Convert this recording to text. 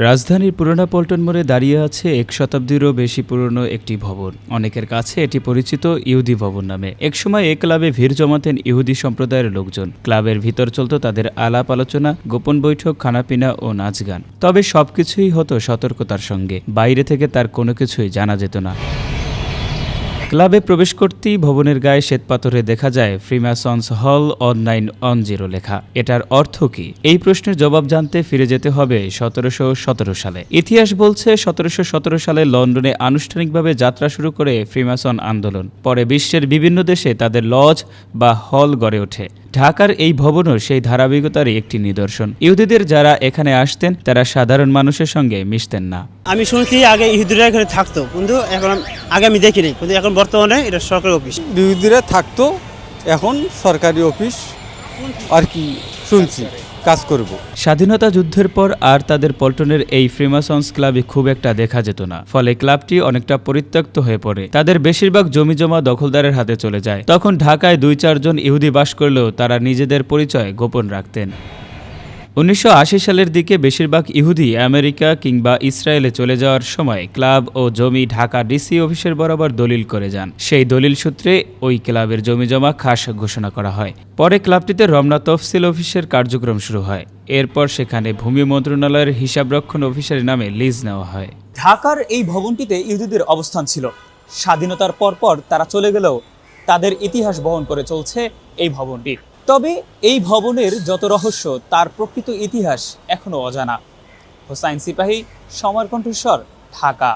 রাজধানীর পুরোনো পল্টন মোড়ে দাঁড়িয়ে আছে ১ শতাব্দীরও বেশি পুরনো একটি ভবন। অনেকের কাছে এটি পরিচিত ইহুদি ভবন নামে। একসময় এ ক্লাবে ভিড় জমাতেন ইহুদি সম্প্রদায়ের লোকজন। ক্লাবের ভিতর চলত তাদের আলাপ আলোচনা, গোপন বৈঠক, খানাপিনা ও নাচ গান। তবে সবকিছুই হতো সতর্কতার সঙ্গে। বাইরে থেকে তার কোনো কিছুই জানা যেত না। ক্লাবে প্রবেশ করতেই ভবনের গায়ে শ্বেতপাথরে দেখা যায় ফ্রিম্যাসন্স হল 1910 লেখা। এটার অর্থ কি? এই প্রশ্নের জবাব জানতে ফিরে যেতে হবে 1717 সালে। ইতিহাস বলছে 1717 সালে লন্ডনে আনুষ্ঠানিকভাবে যাত্রা শুরু করে ফ্রিম্যাসন আন্দোলন। পরে বিশ্বের বিভিন্ন দেশে তাদের লজ বা হল গড়ে ওঠে। ঢাকার এই ভবনও সেই ধারাবাহিকতারই একটি নিদর্শন। ইহুদিদের যারা এখানে আসতেন তারা সাধারণ মানুষের সঙ্গে মিশতেন না। আমি শুনছি আগে ইহুদিরা এখানে থাকতো, কিন্তু এখন আগে আমি দেখিনি, কিন্তু এখন বর্তমানে এটা সরকারি অফিস। ইহুদিরা থাকতো, এখন সরকারি অফিস আর কি শুনছি কাজ করব। স্বাধীনতা যুদ্ধের পর আর তাদের পল্টনের এই ফ্রিমাসন্স ক্লাবে খুব একটা দেখা যেত না। ফলে ক্লাবটি অনেকটা পরিত্যক্ত হয়ে পড়ে। তাদের বেশিরভাগ জমিজমা দখলদারের হাতে চলে যায়। তখন ঢাকায় ২-৪ জন ইহুদি বাস করলেও তারা নিজেদের পরিচয় গোপন রাখতেন। ১৯৮০ সালের দিকে বেশিরভাগ ইহুদি আমেরিকা কিংবা ইসরায়েলে চলে যাওয়ার সময় ক্লাব ও জমি ঢাকা ডিসি অফিসের বরাবর দলিল করে যান। সেই দলিল সূত্রে ওই ক্লাবের জমিজমা খাস ঘোষণা করা হয়। পরে ক্লাবটিতে রমনা তফসিল অফিসের কার্যক্রম শুরু হয়। এরপর সেখানে ভূমি মন্ত্রণালয়ের হিসাবরক্ষণ অফিসের নামে লিজ নেওয়া হয়। ঢাকার এই ভবনটিতে ইহুদিদের অবস্থান ছিল। স্বাধীনতার পরপর তারা চলে গেলেও তাদের ইতিহাস বহন করে চলছে এই ভবনটি। তবে এই ভবনের যত রহস্য, তার প্রকৃত ইতিহাস এখনো অজানা। হোসাইন সিপাহী, সময়ের কণ্ঠস্বর, ঢাকা।